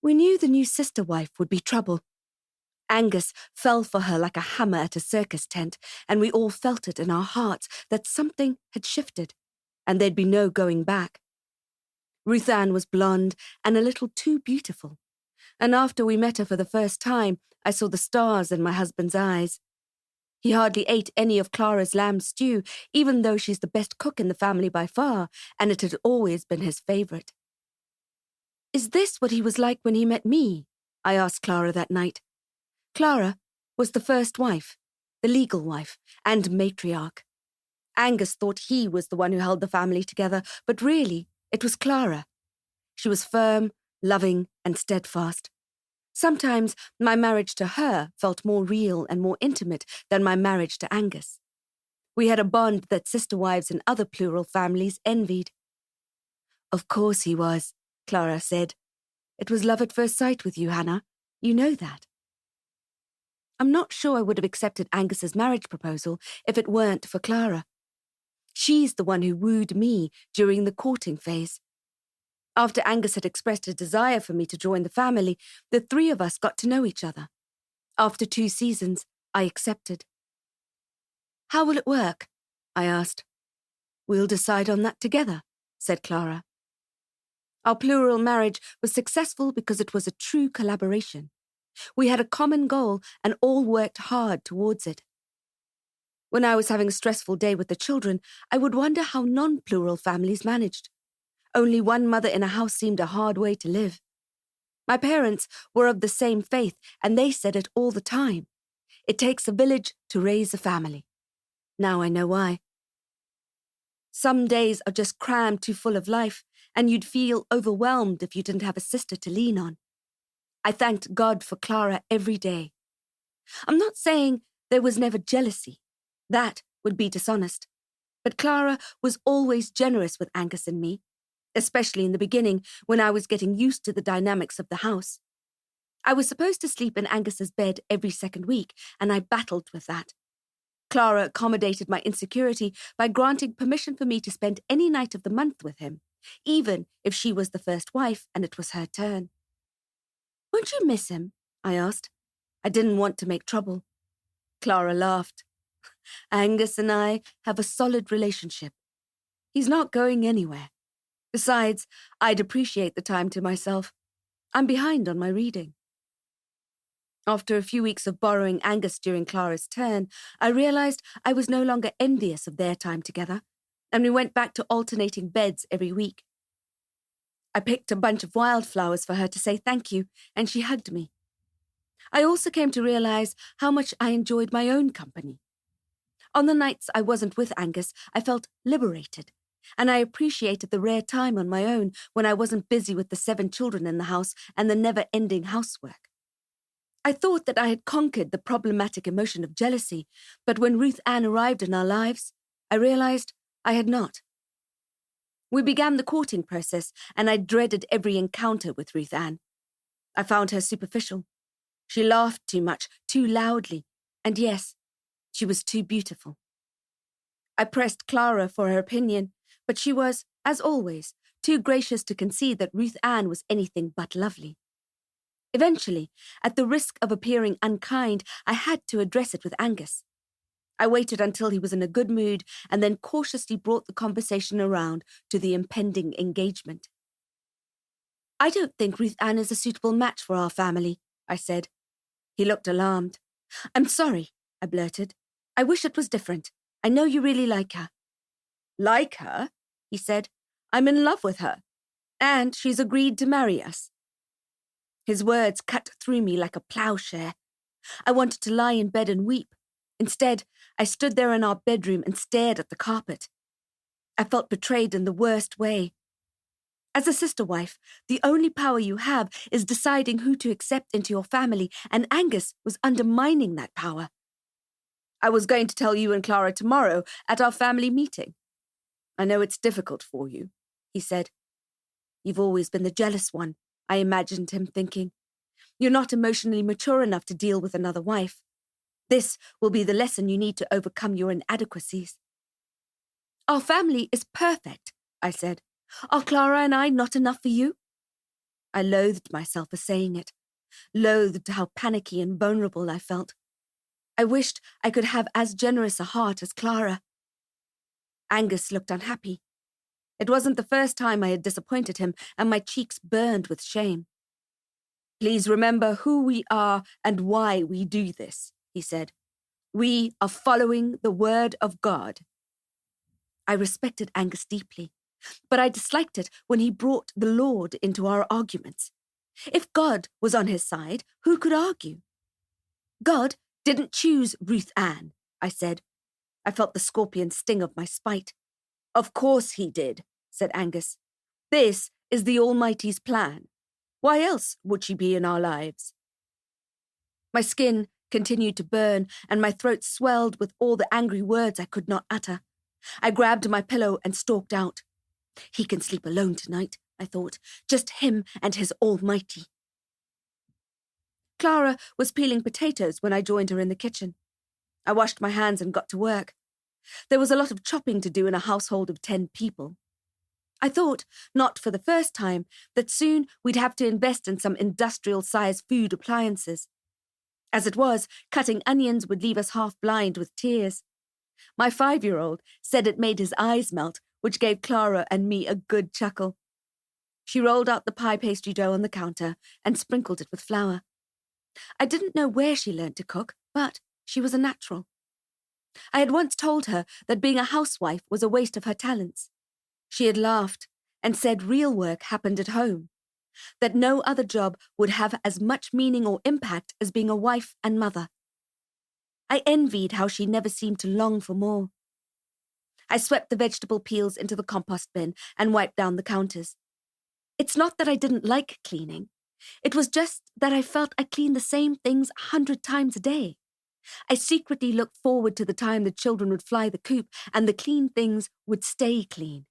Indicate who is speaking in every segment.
Speaker 1: We knew the new sister wife would be trouble. Angus fell for her like a hammer at a circus tent, and we all felt it in our hearts that something had shifted, and there'd be no going back. Ruth Ann was blonde and a little too beautiful, and after we met her for the first time, I saw the stars in my husband's eyes. He hardly ate any of Clara's lamb stew, even though she's the best cook in the family by far, and it had always been his favourite. "Is this what he was like when he met me?" I asked Clara that night. Clara was the first wife, the legal wife, and matriarch. Angus thought he was the one who held the family together, but really, it was Clara. She was firm, loving, and steadfast. Sometimes my marriage to her felt more real and more intimate than my marriage to Angus. We had a bond that sister wives in other plural families envied. "Of course he was," Clara said. "It was love at first sight with you, Hannah. You know that." I'm not sure I would have accepted Angus's marriage proposal if it weren't for Clara. She's the one who wooed me during the courting phase. After Angus had expressed a desire for me to join the family, the three of us got to know each other. After 2 seasons, I accepted. "How will it work?" I asked. "We'll decide on that together," said Clara. Our plural marriage was successful because it was a true collaboration. We had a common goal and all worked hard towards it. When I was having a stressful day with the children, I would wonder how non-plural families managed. Only one mother in a house seemed a hard way to live. My parents were of the same faith, and they said it all the time. It takes a village to raise a family. Now I know why. Some days are just crammed too full of life, and you'd feel overwhelmed if you didn't have a sister to lean on. I thanked God for Clara every day. I'm not saying there was never jealousy. That would be dishonest. But Clara was always generous with Angus and me, especially in the beginning when I was getting used to the dynamics of the house. I was supposed to sleep in Angus's bed every second week, and I battled with that. Clara accommodated my insecurity by granting permission for me to spend any night of the month with him, even if she was the first wife and it was her turn. "Won't you miss him?" I asked. I didn't want to make trouble. Clara laughed. "Angus and I have a solid relationship. He's not going anywhere. Besides, I'd appreciate the time to myself. I'm behind on my reading." After a few weeks of borrowing Angus during Clara's turn, I realized I was no longer envious of their time together, and we went back to alternating beds every week. I picked a bunch of wildflowers for her to say thank you, and she hugged me. I also came to realize how much I enjoyed my own company. On the nights I wasn't with Angus, I felt liberated, and I appreciated the rare time on my own when I wasn't busy with the 7 children in the house and the never-ending housework. I thought that I had conquered the problematic emotion of jealousy, but when Ruth Ann arrived in our lives, I realized I had not. We began the courting process, and I dreaded every encounter with Ruth Ann. I found her superficial. She laughed too much, too loudly, and yes, she was too beautiful. I pressed Clara for her opinion, but she was, as always, too gracious to concede that Ruth Ann was anything but lovely. Eventually, at the risk of appearing unkind, I had to address it with Angus. I waited until he was in a good mood and then cautiously brought the conversation around to the impending engagement. "I don't think Ruth Ann is a suitable match for our family," I said. He looked alarmed. "I'm sorry," I blurted. "I wish it was different. I know you really like her." "Like her?" he said. "I'm in love with her. And she's agreed to marry us." His words cut through me like a plowshare. I wanted to lie in bed and weep. Instead, I stood there in our bedroom and stared at the carpet. I felt betrayed in the worst way. As a sister wife, the only power you have is deciding who to accept into your family, and Angus was undermining that power. "I was going to tell you and Clara tomorrow at our family meeting. I know it's difficult for you," he said. "You've always been the jealous one," I imagined him thinking. "You're not emotionally mature enough to deal with another wife. This will be the lesson you need to overcome your inadequacies." "Our family is perfect," I said. "Are Clara and I not enough for you?" I loathed myself for saying it, loathed how panicky and vulnerable I felt. I wished I could have as generous a heart as Clara. Angus looked unhappy. It wasn't the first time I had disappointed him, and my cheeks burned with shame. "Please remember who we are and why we do this," he said. "We are following the word of God." I respected Angus deeply, but I disliked it when he brought the Lord into our arguments. If God was on his side, who could argue? "God didn't choose Ruth Ann," I said. I felt the scorpion sting of my spite. "Of course he did," said Angus. "This is the Almighty's plan. Why else would she be in our lives?" My skin continued to burn, and my throat swelled with all the angry words I could not utter. I grabbed my pillow and stalked out. He can sleep alone tonight, I thought. Just him and his Almighty. Clara was peeling potatoes when I joined her in the kitchen. I washed my hands and got to work. There was a lot of chopping to do in a household of 10 people. I thought, not for the first time, that soon we'd have to invest in some industrial-sized food appliances. As it was, cutting onions would leave us half blind with tears. My 5-year-old said it made his eyes melt, which gave Clara and me a good chuckle. She rolled out the pie pastry dough on the counter and sprinkled it with flour. I didn't know where she learned to cook, but she was a natural. I had once told her that being a housewife was a waste of her talents. She had laughed and said real work happened at home, that no other job would have as much meaning or impact as being a wife and mother. I envied how she never seemed to long for more. I swept the vegetable peels into the compost bin and wiped down the counters. It's not that I didn't like cleaning. It was just that I felt I cleaned the same things 100 times a day. I secretly looked forward to the time the children would fly the coop and the clean things would stay clean.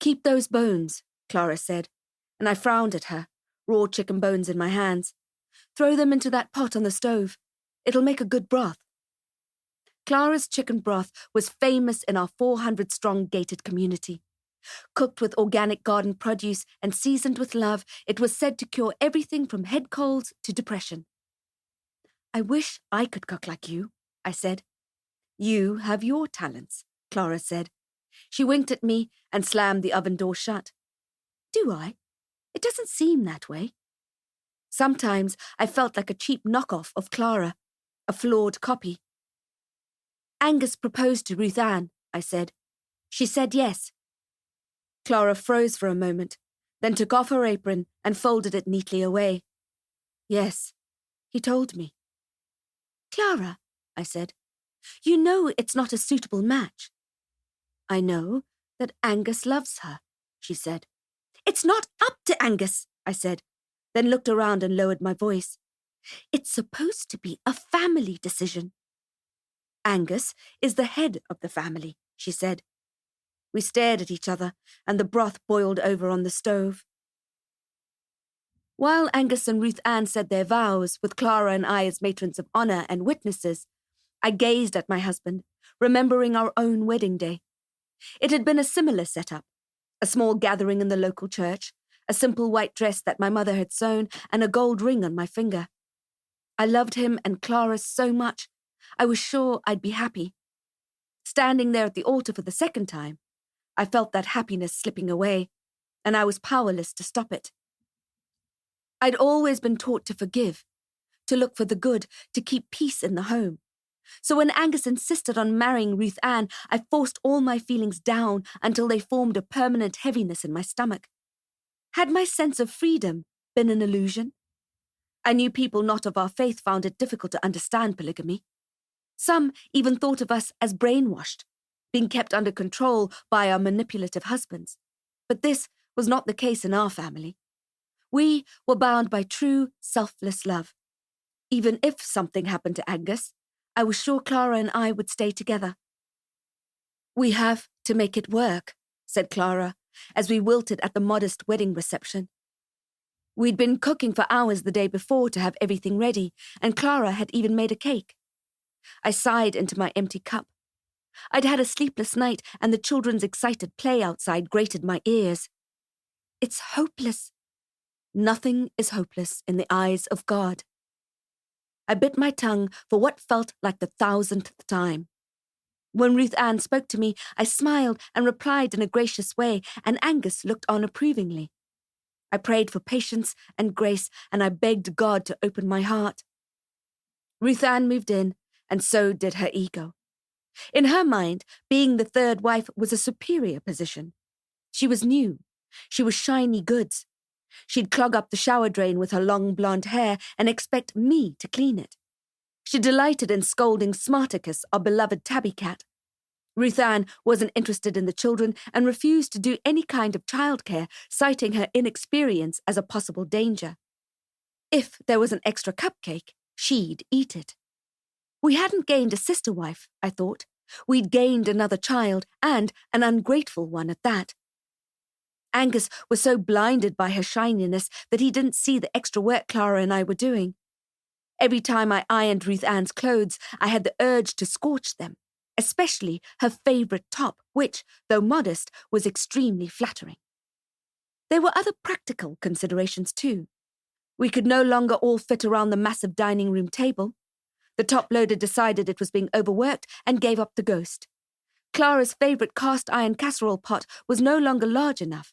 Speaker 1: "Keep those bones," Clara said, and I frowned at her, raw chicken bones in my hands. "Throw them into that pot on the stove. It'll make a good broth." Clara's chicken broth was famous in our 400-strong gated community. Cooked with organic garden produce and seasoned with love, it was said to cure everything from head colds to depression. "I wish I could cook like you," I said. "You have your talents," Clara said. She winked at me and slammed the oven door shut. "Do I? It doesn't seem that way." Sometimes I felt like a cheap knockoff of Clara, a flawed copy. "Angus proposed to Ruth Ann," I said. "She said yes." Clara froze for a moment, then took off her apron and folded it neatly away. "Yes, he told me." "Clara," I said, "you know it's not a suitable match." "I know that Angus loves her," she said. "It's not up to Angus," I said, then looked around and lowered my voice. "It's supposed to be a family decision." "Angus is the head of the family," she said. We stared at each other, and the broth boiled over on the stove. While Angus and Ruth Ann said their vows, with Clara and I as matrons of honor and witnesses, I gazed at my husband, remembering our own wedding day. It had been a similar setup, a small gathering in the local church, a simple white dress that my mother had sewn, and a gold ring on my finger. I loved him and Clara so much, I was sure I'd be happy. Standing there at the altar for the second time, I felt that happiness slipping away, and I was powerless to stop it. I'd always been taught to forgive, to look for the good, to keep peace in the home. So when Angus insisted on marrying Ruth Ann, I forced all my feelings down until they formed a permanent heaviness in my stomach. Had my sense of freedom been an illusion? I knew people not of our faith found it difficult to understand polygamy. Some even thought of us as brainwashed, being kept under control by our manipulative husbands. But this was not the case in our family. We were bound by true, selfless love. Even if something happened to Angus, I was sure Clara and I would stay together. "We have to make it work," said Clara, as we wilted at the modest wedding reception. We'd been cooking for hours the day before to have everything ready, and Clara had even made a cake. I sighed into my empty cup. I'd had a sleepless night, and the children's excited play outside grated my ears. "It's hopeless." Nothing is hopeless in the eyes of God. I bit my tongue for what felt like the 1,000th time. When Ruth Ann spoke to me, I smiled and replied in a gracious way, and Angus looked on approvingly. I prayed for patience and grace, and I begged God to open my heart. Ruth Ann moved in, and so did her ego. In her mind, being the third wife was a superior position. She was new. She was shiny goods. She'd clog up the shower drain with her long blonde hair and expect me to clean it. She delighted in scolding Smarticus, our beloved tabby cat. Ruth Ann wasn't interested in the children and refused to do any kind of childcare, citing her inexperience as a possible danger. If there was an extra cupcake, she'd eat it. We hadn't gained a sister wife, I thought. We'd gained another child, and an ungrateful one at that. Angus was so blinded by her shininess that he didn't see the extra work Clara and I were doing. Every time I ironed Ruth Ann's clothes, I had the urge to scorch them, especially her favourite top, which, though modest, was extremely flattering. There were other practical considerations too. We could no longer all fit around the massive dining room table. The top loader decided it was being overworked and gave up the ghost. Clara's favourite cast-iron casserole pot was no longer large enough.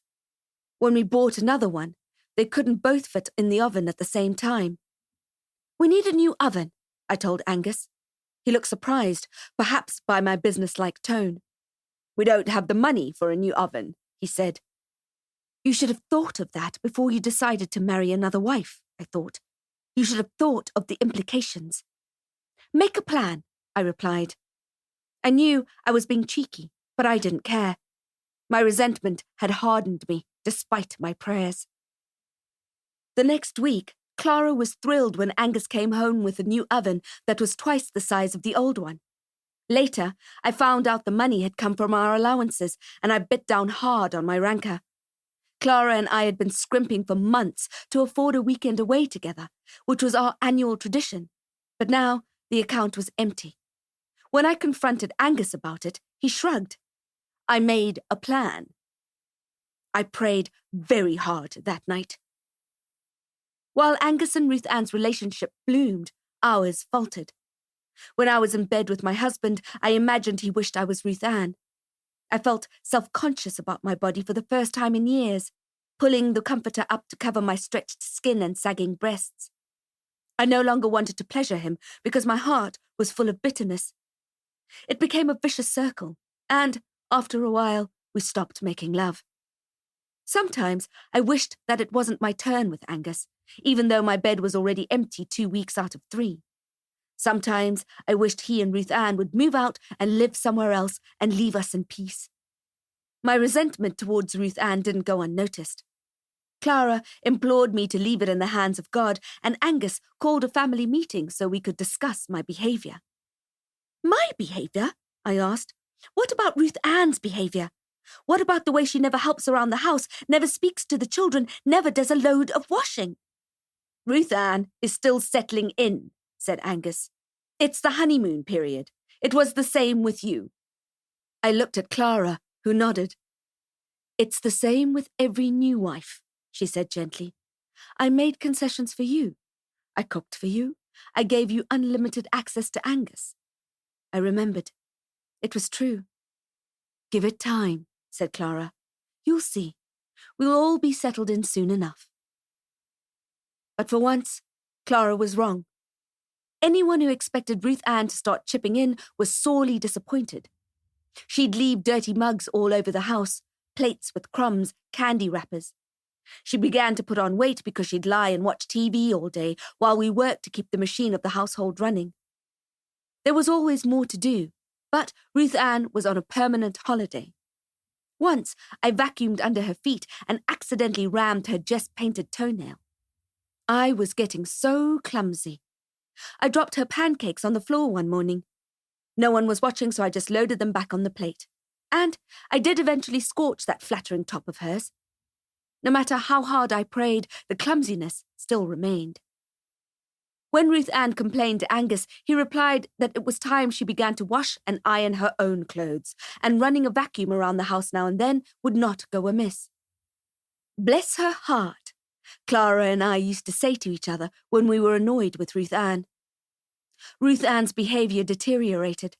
Speaker 1: When we bought another one, they couldn't both fit in the oven at the same time. "We need a new oven," I told Angus. He looked surprised, perhaps by my business-like tone. "We don't have the money for a new oven," he said. "You should have thought of that before you decided to marry another wife," I thought. "You should have thought of the implications." "Make a plan," I replied. I knew I was being cheeky, but I didn't care. My resentment had hardened me, despite my prayers. The next week, Clara was thrilled when Angus came home with a new oven that was twice the size of the old one. Later, I found out the money had come from our allowances, and I bit down hard on my rancor. Clara and I had been scrimping for months to afford a weekend away together, which was our annual tradition, but now the account was empty. When I confronted Angus about it, he shrugged. I made a plan. I prayed very hard that night. While Angus and Ruth Ann's relationship bloomed, ours faltered. When I was in bed with my husband, I imagined he wished I was Ruth Ann. I felt self-conscious about my body for the first time in years, pulling the comforter up to cover my stretched skin and sagging breasts. I no longer wanted to pleasure him because my heart was full of bitterness. It became a vicious circle, and, after a while, we stopped making love. Sometimes I wished that it wasn't my turn with Angus, even though my bed was already empty 2 weeks out of 3. Sometimes I wished he and Ruth Ann would move out and live somewhere else and leave us in peace. My resentment towards Ruth Ann didn't go unnoticed. Clara implored me to leave it in the hands of God, and Angus called a family meeting so we could discuss my behaviour. "My behaviour?" I asked. "What about Ruth Ann's behaviour? What about the way she never helps around the house, never speaks to the children, never does a load of washing?" "Ruth Ann is still settling in," said Angus. "It's the honeymoon period. It was the same with you." I looked at Clara, who nodded. "It's the same with every new wife," she said gently. "I made concessions for you. I cooked for you. I gave you unlimited access to Angus." I remembered. It was true. "Give it time," said Clara. "You'll see. We'll all be settled in soon enough." But for once, Clara was wrong. Anyone who expected Ruth Ann to start chipping in was sorely disappointed. She'd leave dirty mugs all over the house, plates with crumbs, candy wrappers. She began to put on weight because she'd lie and watch TV all day while we worked to keep the machine of the household running. There was always more to do, but Ruth Ann was on a permanent holiday. Once, I vacuumed under her feet and accidentally rammed her just-painted toenail. I was getting so clumsy. I dropped her pancakes on the floor one morning. No one was watching, so I just loaded them back on the plate. And I did eventually scorch that flattering top of hers. No matter how hard I prayed, the clumsiness still remained. When Ruth Ann complained to Angus, he replied that it was time she began to wash and iron her own clothes, and running a vacuum around the house now and then would not go amiss. Bless her heart! Clara and I used to say to each other when we were annoyed with Ruth Ann. Ruth Ann's behavior deteriorated.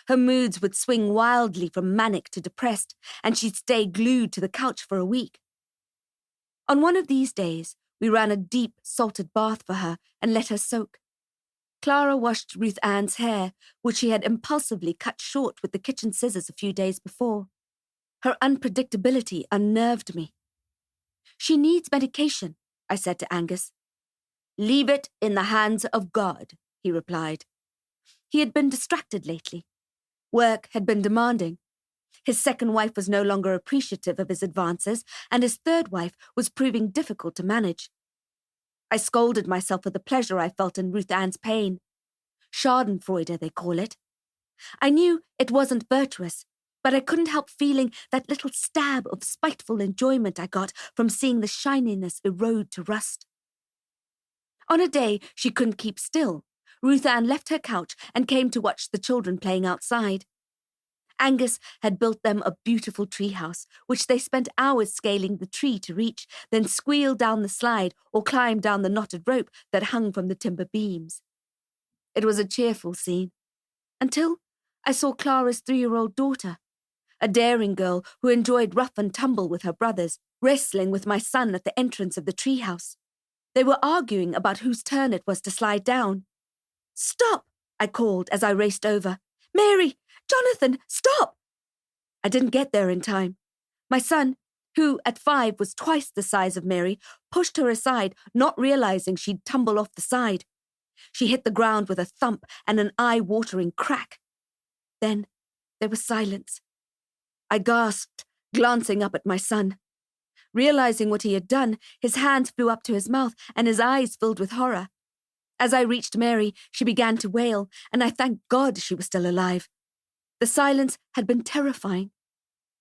Speaker 1: Her moods would swing wildly from manic to depressed, and she'd stay glued to the couch for a week. On one of these days, we ran a deep, salted bath for her and let her soak. Clara washed Ruth Ann's hair, which she had impulsively cut short with the kitchen scissors a few days before. Her unpredictability unnerved me. "She needs medication," I said to Angus. "Leave it in the hands of God," he replied. He had been distracted lately. Work had been demanding. His second wife was no longer appreciative of his advances, and his third wife was proving difficult to manage. I scolded myself for the pleasure I felt in Ruth Ann's pain. Schadenfreude, they call it. I knew it wasn't virtuous, but I couldn't help feeling that little stab of spiteful enjoyment I got from seeing the shininess erode to rust. On a day she couldn't keep still, Ruth Ann left her couch and came to watch the children playing outside. Angus had built them a beautiful treehouse, which they spent hours scaling the tree to reach, then squealed down the slide or climbed down the knotted rope that hung from the timber beams. It was a cheerful scene, until I saw Clara's 3-year-old daughter, a daring girl who enjoyed rough and tumble with her brothers, wrestling with my son at the entrance of the treehouse. They were arguing about whose turn it was to slide down. "Stop!" I called as I raced over. "Mary! Jonathan! Stop!" I didn't get there in time. My son, who at 5 was twice the size of Mary, pushed her aside, not realizing she'd tumble off the side. She hit the ground with a thump and an eye-watering crack. Then there was silence. I gasped, glancing up at my son. Realizing what he had done, his hands flew up to his mouth and his eyes filled with horror. As I reached Mary, she began to wail, and I thanked God she was still alive. The silence had been terrifying.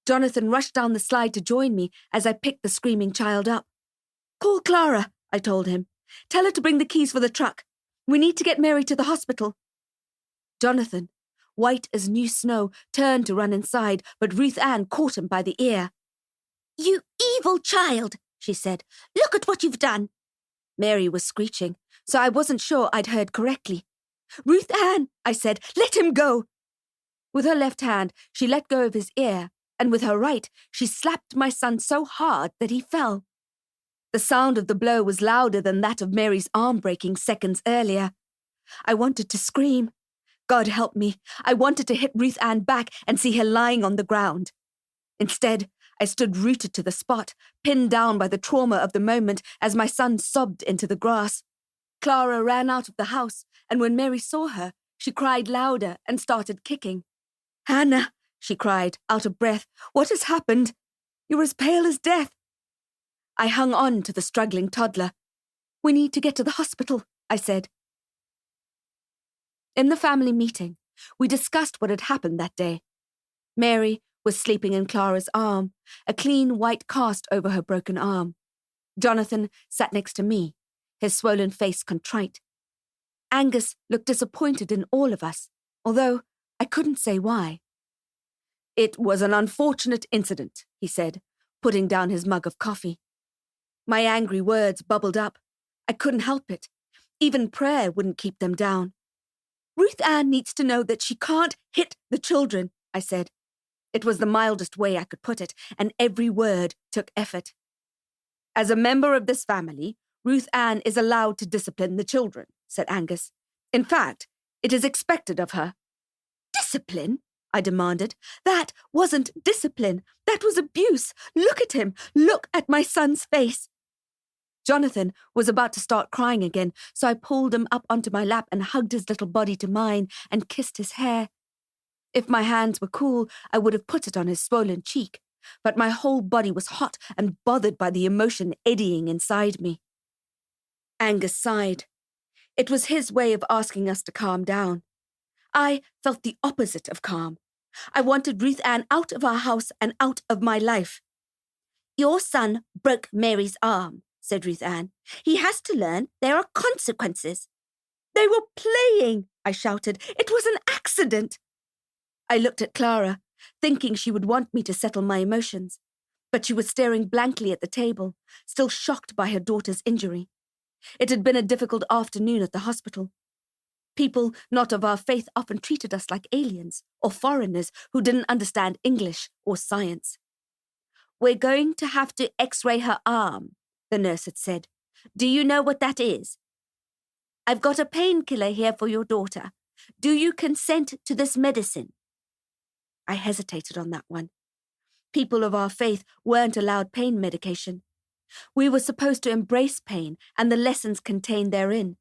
Speaker 1: Jonathan rushed down the slide to join me as I picked the screaming child up. "Call Clara," I told him. "Tell her to bring the keys for the truck. We need to get Mary to the hospital." Jonathan, white as new snow, turned to run inside, but Ruth Ann caught him by the ear. "You evil child," she said. "Look at what you've done." Mary was screeching, so I wasn't sure I'd heard correctly. "Ruth Ann," I said, "let him go." With her left hand, she let go of his ear, and with her right, she slapped my son so hard that he fell. The sound of the blow was louder than that of Mary's arm breaking seconds earlier. I wanted to scream. God help me, I wanted to hit Ruth Ann back and see her lying on the ground. Instead, I stood rooted to the spot, pinned down by the trauma of the moment as my son sobbed into the grass. Clara ran out of the house, and when Mary saw her, she cried louder and started kicking. "Hannah," she cried, out of breath, "what has happened? You're as pale as death." I hung on to the struggling toddler. "We need to get to the hospital," I said. In the family meeting, we discussed what had happened that day. Mary was sleeping in Clara's arm, a clean white cast over her broken arm. Jonathan sat next to me, his swollen face contrite. Angus looked disappointed in all of us, although I couldn't say why. "It was an unfortunate incident," he said, putting down his mug of coffee. My angry words bubbled up. I couldn't help it. Even prayer wouldn't keep them down. "Ruth Ann needs to know that she can't hit the children," I said. It was the mildest way I could put it, and every word took effort. "As a member of this family, Ruth Ann is allowed to discipline the children," said Angus. "In fact, it is expected of her." "Discipline?" I demanded. "That wasn't discipline. That was abuse. Look at him. Look at my son's face." Jonathan was about to start crying again, so I pulled him up onto my lap and hugged his little body to mine and kissed his hair. If my hands were cool, I would have put it on his swollen cheek, but my whole body was hot and bothered by the emotion eddying inside me. Angus sighed. It was his way of asking us to calm down. I felt the opposite of calm. I wanted Ruth Ann out of our house and out of my life. "Your son broke Mary's arm," said Ruth Ann. "He has to learn there are consequences." "They were playing," I shouted. "It was an accident." I looked at Clara, thinking she would want me to settle my emotions. But she was staring blankly at the table, still shocked by her daughter's injury. It had been a difficult afternoon at the hospital. People not of our faith often treated us like aliens or foreigners who didn't understand English or science. "We're going to have to x-ray her arm," the nurse had said. "Do you know what that is? I've got a painkiller here for your daughter. Do you consent to this medicine?" I hesitated on that one. People of our faith weren't allowed pain medication. We were supposed to embrace pain and the lessons contained therein.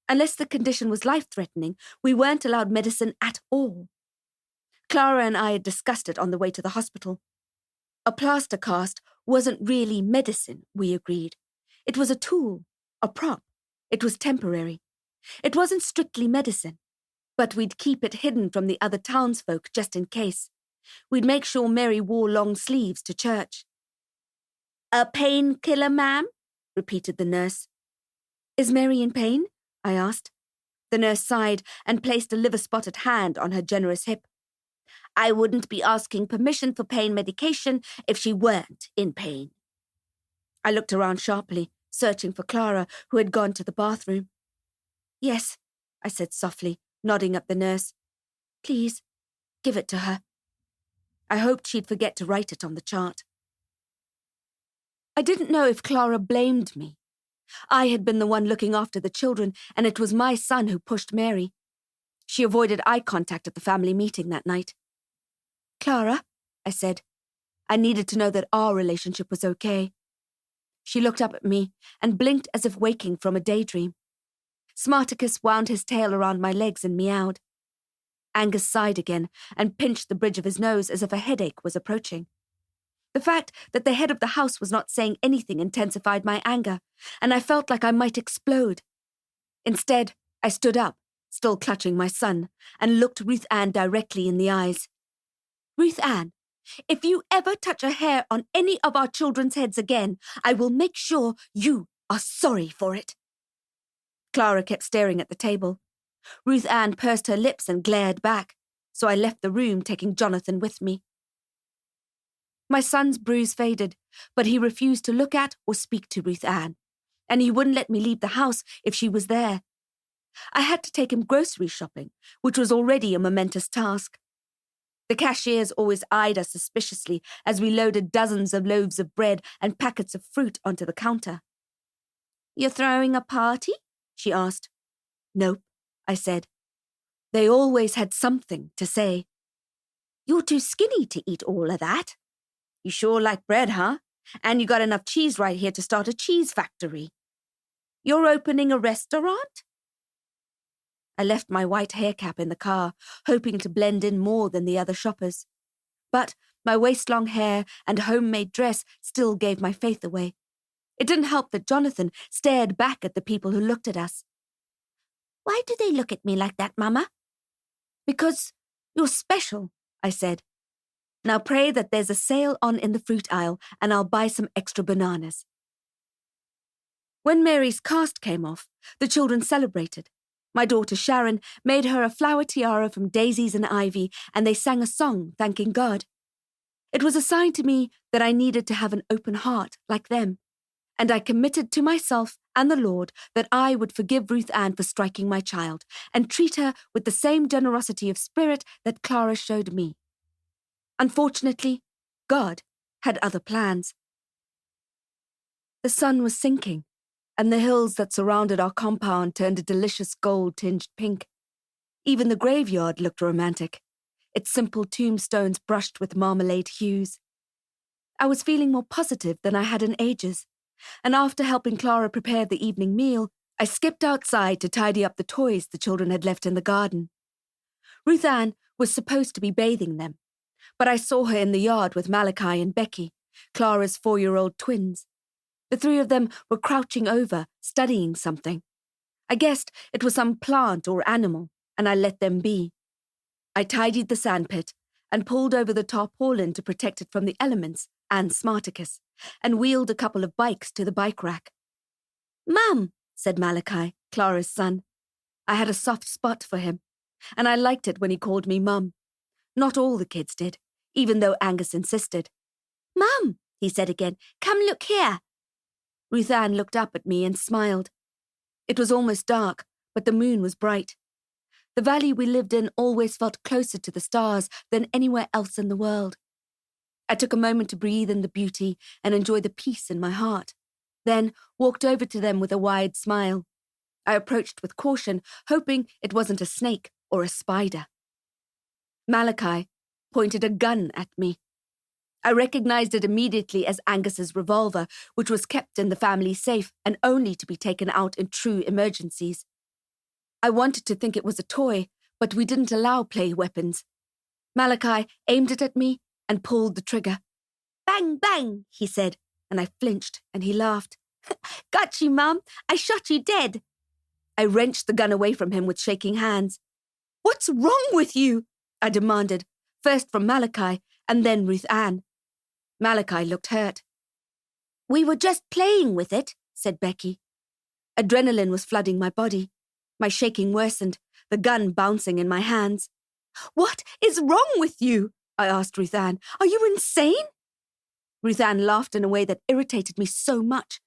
Speaker 1: Unless the condition was life-threatening, we weren't allowed medicine at all. Clara and I had discussed it on the way to the hospital. A plaster cast wasn't really medicine, we agreed. It was a tool, a prop. It was temporary. It wasn't strictly medicine, but we'd keep it hidden from the other townsfolk just in case. We'd make sure Mary wore long sleeves to church. "A painkiller, ma'am?" repeated the nurse. "Is Mary in pain?" I asked. The nurse sighed and placed a liver-spotted hand on her generous hip. "I wouldn't be asking permission for pain medication if she weren't in pain." I looked around sharply, searching for Clara, who had gone to the bathroom. "Yes," I said softly, nodding at the nurse. "Please, give it to her." I hoped she'd forget to write it on the chart. I didn't know if Clara blamed me. I had been the one looking after the children, and it was my son who pushed Mary. She avoided eye contact at the family meeting that night. "Clara," I said. I needed to know that our relationship was okay. She looked up at me and blinked as if waking from a daydream. Smarticus wound his tail around my legs and meowed. Angus sighed again and pinched the bridge of his nose as if a headache was approaching. The fact that the head of the house was not saying anything intensified my anger, and I felt like I might explode. Instead, I stood up, still clutching my son, and looked Ruth Ann directly in the eyes. "Ruth Ann, if you ever touch a hair on any of our children's heads again, I will make sure you are sorry for it." Clara kept staring at the table. Ruth Ann pursed her lips and glared back, so I left the room, taking Jonathan with me. My son's bruise faded, but he refused to look at or speak to Ruth Ann, and he wouldn't let me leave the house if she was there. I had to take him grocery shopping, which was already a momentous task. The cashiers always eyed us suspiciously as we loaded dozens of loaves of bread and packets of fruit onto the counter. "You're throwing a party?" she asked. "Nope," I said. They always had something to say. "You're too skinny to eat all of that. You sure like bread, huh? And you got enough cheese right here to start a cheese factory. You're opening a restaurant?" I left my white hair cap in the car, hoping to blend in more than the other shoppers. But my waist-long hair and homemade dress still gave my faith away. It didn't help that Jonathan stared back at the people who looked at us. "Why do they look at me like that, Mama?" "Because you're special," I said. "Now pray that there's a sale on in the fruit aisle, and I'll buy some extra bananas." When Mary's cast came off, the children celebrated. My daughter Sharon made her a flower tiara from daisies and ivy, and they sang a song thanking God. It was a sign to me that I needed to have an open heart like them, and I committed to myself and the Lord that I would forgive Ruth Ann for striking my child and treat her with the same generosity of spirit that Clara showed me. Unfortunately, God had other plans. The sun was sinking, and the hills that surrounded our compound turned a delicious gold-tinged pink. Even the graveyard looked romantic, its simple tombstones brushed with marmalade hues. I was feeling more positive than I had in ages, and after helping Clara prepare the evening meal, I skipped outside to tidy up the toys the children had left in the garden. Ruth Ann was supposed to be bathing them, but I saw her in the yard with Malachi and Becky, Clara's 4-year-old twins. The three of them were crouching over, studying something. I guessed it was some plant or animal, and I let them be. I tidied the sandpit and pulled over the tarpaulin to protect it from the elements and Smarticus, and wheeled a couple of bikes to the bike rack. "Mum," said Malachi, Clara's son. I had a soft spot for him, and I liked it when he called me Mum. Not all the kids did, even though Angus insisted. "Mum, he said again. Come look here. Ruth Ann looked up at me and smiled. It was almost dark, but the moon was bright. The valley we lived in always felt closer to the stars than anywhere else in the world. I took a moment to breathe in the beauty and enjoy the peace in my heart, then walked over to them with a wide smile. I approached with caution, hoping it wasn't a snake or a spider. Malachi pointed a gun at me. I recognized it immediately as Angus's revolver, which was kept in the family safe and only to be taken out in true emergencies. I wanted to think it was a toy, but we didn't allow play weapons. Malachi aimed it at me and pulled the trigger. Bang, bang, he said, and I flinched and he laughed. Got you, Mum. I shot you dead. I wrenched the gun away from him with shaking hands. What's wrong with you? I demanded, first from Malachi and then Ruth Ann. Malachi looked hurt. We were just playing with it, said Becky. Adrenaline was flooding my body. My shaking worsened, the gun bouncing in my hands. What is wrong with you? I asked Ruth Ann. Are you insane? Ruth Ann laughed in a way that irritated me so much.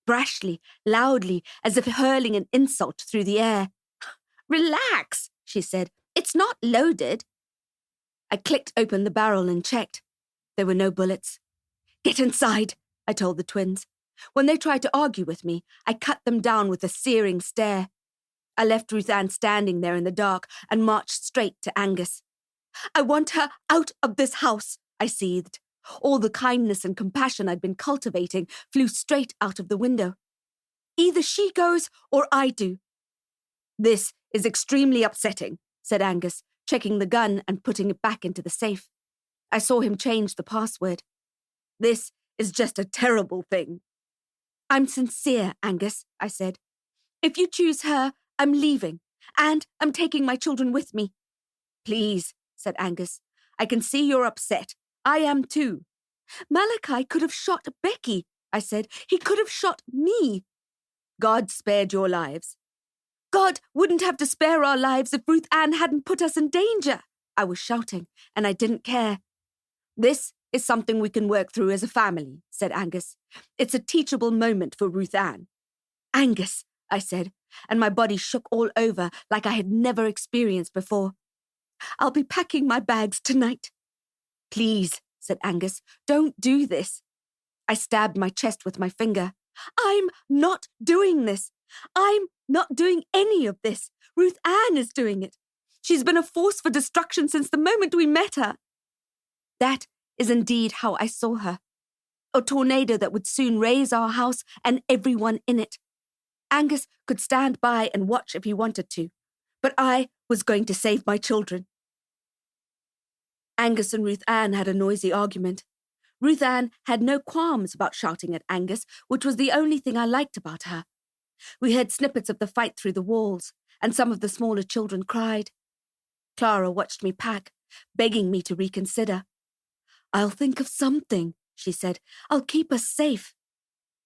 Speaker 1: Brashly, loudly, as if hurling an insult through the air. Relax, she said. It's not loaded. I clicked open the barrel and checked. There were no bullets. Get inside, I told the twins. When they tried to argue with me, I cut them down with a searing stare. I left Ruth Ann standing there in the dark and marched straight to Angus. I want her out of this house, I seethed. All the kindness and compassion I'd been cultivating flew straight out of the window. Either she goes or I do. This is extremely upsetting, said Angus, checking the gun and putting it back into the safe. I saw him change the password. This is just a terrible thing. I'm sincere, Angus, I said. If you choose her, I'm leaving, and I'm taking my children with me. Please, said Angus. I can see you're upset. I am too. Malachi could have shot Becky, I said. He could have shot me. God spared your lives. God wouldn't have to spare our lives if Ruth Ann hadn't put us in danger, I was shouting, and I didn't care. This is something we can work through as a family, said Angus. It's a teachable moment for Ruth Ann. Angus, I said, and my body shook all over like I had never experienced before. I'll be packing my bags tonight. Please, said Angus, don't do this. I stabbed my chest with my finger. I'm not doing this. I'm not doing any of this. Ruth Ann is doing it. She's been a force for destruction since the moment we met her. That is indeed how I saw her. A tornado that would soon raze our house and everyone in it. Angus could stand by and watch if he wanted to, but I was going to save my children. Angus and Ruth Ann had a noisy argument. Ruth Ann had no qualms about shouting at Angus, which was the only thing I liked about her. We heard snippets of the fight through the walls, and some of the smaller children cried. Clara watched me pack, begging me to reconsider. I'll think of something, she said. I'll keep us safe.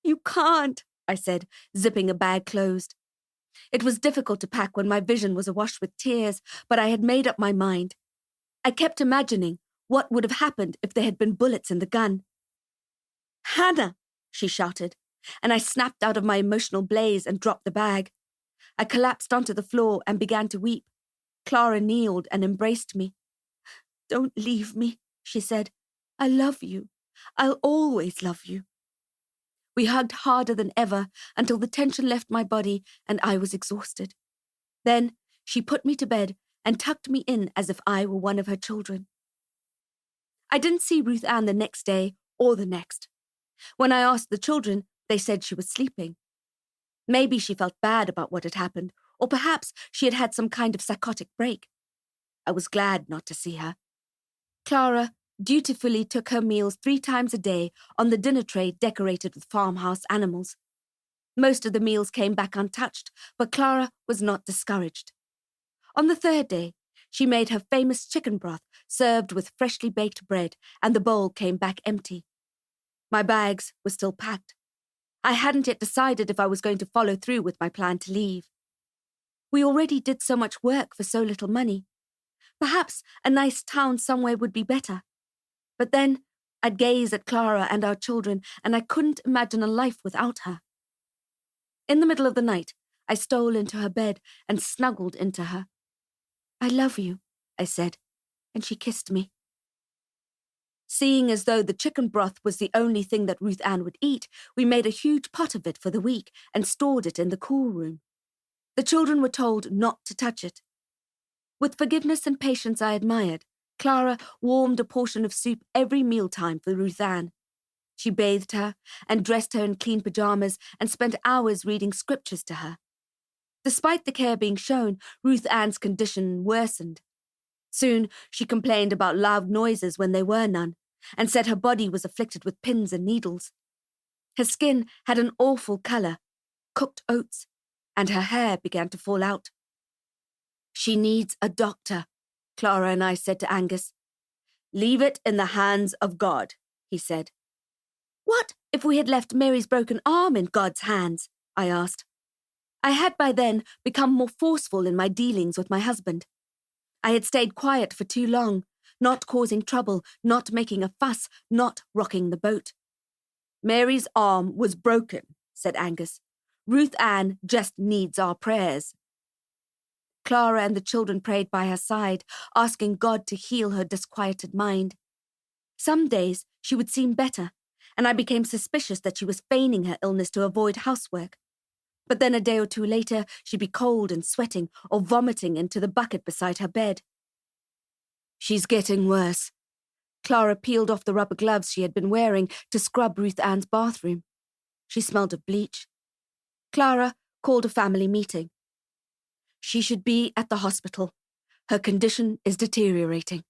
Speaker 1: You can't, I said, zipping a bag closed. It was difficult to pack when my vision was awash with tears, but I had made up my mind. I kept imagining what would have happened if there had been bullets in the gun. Hannah, she shouted, and I snapped out of my emotional blaze and dropped the bag. I collapsed onto the floor and began to weep. Clara kneeled and embraced me. Don't leave me, she said. I love you. I'll always love you. We hugged harder than ever until the tension left my body and I was exhausted. Then she put me to bed and tucked me in as if I were one of her children. I didn't see Ruth Ann the next day or the next. When I asked the children, they said she was sleeping. Maybe she felt bad about what had happened, or perhaps she had had some kind of psychotic break. I was glad not to see her. Clara dutifully took her meals 3 times a day on the dinner tray decorated with farmhouse animals. Most of the meals came back untouched, but Clara was not discouraged. On the 3rd day, she made her famous chicken broth served with freshly baked bread, and the bowl came back empty. My bags were still packed. I hadn't yet decided if I was going to follow through with my plan to leave. We already did so much work for so little money. Perhaps a nice town somewhere would be better. But then I'd gaze at Clara and our children, and I couldn't imagine a life without her. In the middle of the night, I stole into her bed and snuggled into her. "I love you," I said, and she kissed me. Seeing as though the chicken broth was the only thing that Ruth Ann would eat, we made a huge pot of it for the week and stored it in the cool room. The children were told not to touch it. With forgiveness and patience I admired, Clara warmed a portion of soup every mealtime for Ruth Ann. She bathed her and dressed her in clean pajamas and spent hours reading scriptures to her. Despite the care being shown, Ruth Ann's condition worsened. Soon she complained about loud noises when there were none, and said her body was afflicted with pins and needles. Her skin had an awful colour, cooked oats, and her hair began to fall out. "She needs a doctor," Clara and I said to Angus. "Leave it in the hands of God," he said. "What if we had left Mary's broken arm in God's hands?" I asked. I had by then become more forceful in my dealings with my husband. I had stayed quiet for too long, not causing trouble, not making a fuss, not rocking the boat. "Mary's arm was broken," said Angus. "Ruth Ann just needs our prayers." Clara and the children prayed by her side, asking God to heal her disquieted mind. Some days she would seem better, and I became suspicious that she was feigning her illness to avoid housework. But then a day or two later, she'd be cold and sweating or vomiting into the bucket beside her bed. "She's getting worse." Clara peeled off the rubber gloves she had been wearing to scrub Ruth Ann's bathroom. She smelled of bleach. Clara called a family meeting. "She should be at the hospital. Her condition is deteriorating."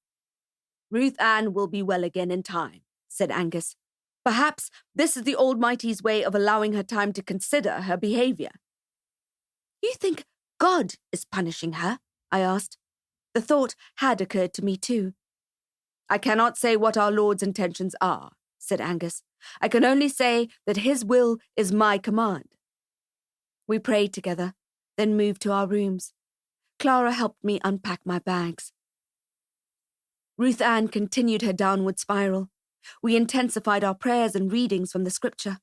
Speaker 1: "Ruth Ann will be well again in time," said Angus. "Perhaps this is the Almighty's way of allowing her time to consider her behaviour." "You think God is punishing her?" I asked. The thought had occurred to me too. "I cannot say what our Lord's intentions are," said Angus. "I can only say that His will is my command." We prayed together, then moved to our rooms. Clara helped me unpack my bags. Ruth Ann continued her downward spiral. We intensified our prayers and readings from the scripture.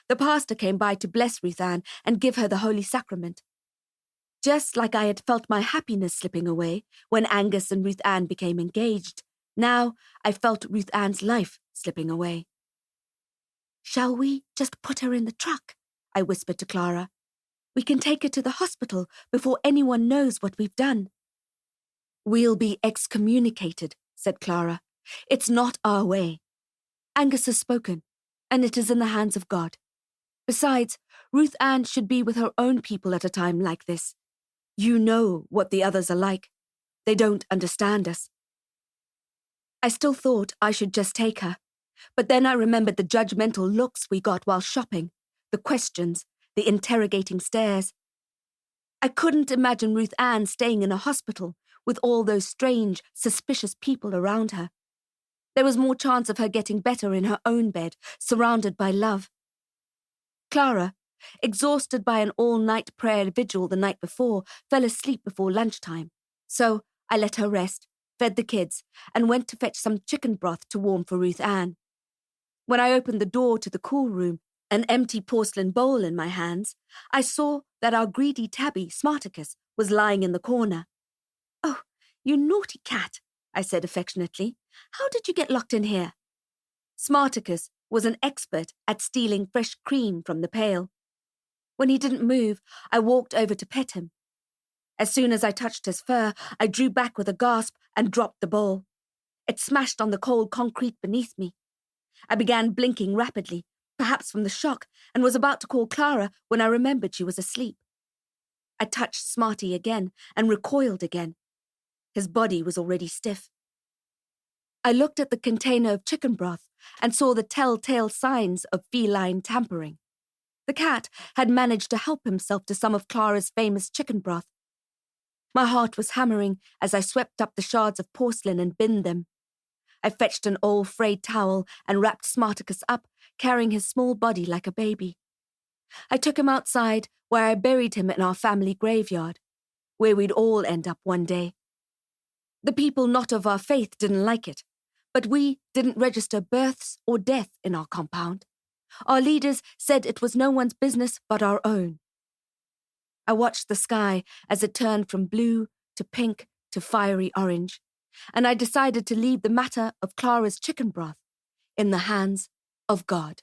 Speaker 1: The pastor came by to bless Ruth Ann and give her the Holy Sacrament. Just like I had felt my happiness slipping away when Angus and Ruth Ann became engaged, now I felt Ruth Ann's life slipping away. "Shall we just put her in the truck?" I whispered to Clara. "We can take her to the hospital before anyone knows what we've done." "We'll be excommunicated," said Clara. "It's not our way. Angus has spoken, and it is in the hands of God. Besides, Ruth Ann should be with her own people at a time like this. You know what the others are like. They don't understand us." I still thought I should just take her, but then I remembered the judgmental looks we got while shopping, the questions, the interrogating stares. I couldn't imagine Ruth Ann staying in a hospital with all those strange, suspicious people around her. There was more chance of her getting better in her own bed, surrounded by love. Clara, exhausted by an all-night prayer vigil the night before, fell asleep before lunchtime. So I let her rest, fed the kids, and went to fetch some chicken broth to warm for Ruth Ann. When I opened the door to the cool room, an empty porcelain bowl in my hands, I saw that our greedy tabby, Smarticus, was lying in the corner. "Oh, you naughty cat," I said affectionately. "How did you get locked in here?" Smarticus was an expert at stealing fresh cream from the pail. When he didn't move, I walked over to pet him. As soon as I touched his fur, I drew back with a gasp and dropped the bowl. It smashed on the cold concrete beneath me. I began blinking rapidly, perhaps from the shock, and was about to call Clara when I remembered she was asleep. I touched Smarty again and recoiled again. His body was already stiff. I looked at the container of chicken broth and saw the telltale signs of feline tampering. The cat had managed to help himself to some of Clara's famous chicken broth. My heart was hammering as I swept up the shards of porcelain and binned them. I fetched an old frayed towel and wrapped Smarticus up, carrying his small body like a baby. I took him outside, where I buried him in our family graveyard, where we'd all end up one day. The people not of our faith didn't like it, But we didn't register births or death in our compound. Our leaders said it was no one's business but our own. I watched the sky as it turned from blue to pink to fiery orange, and I decided to leave the matter of Clara's chicken broth in the hands of God.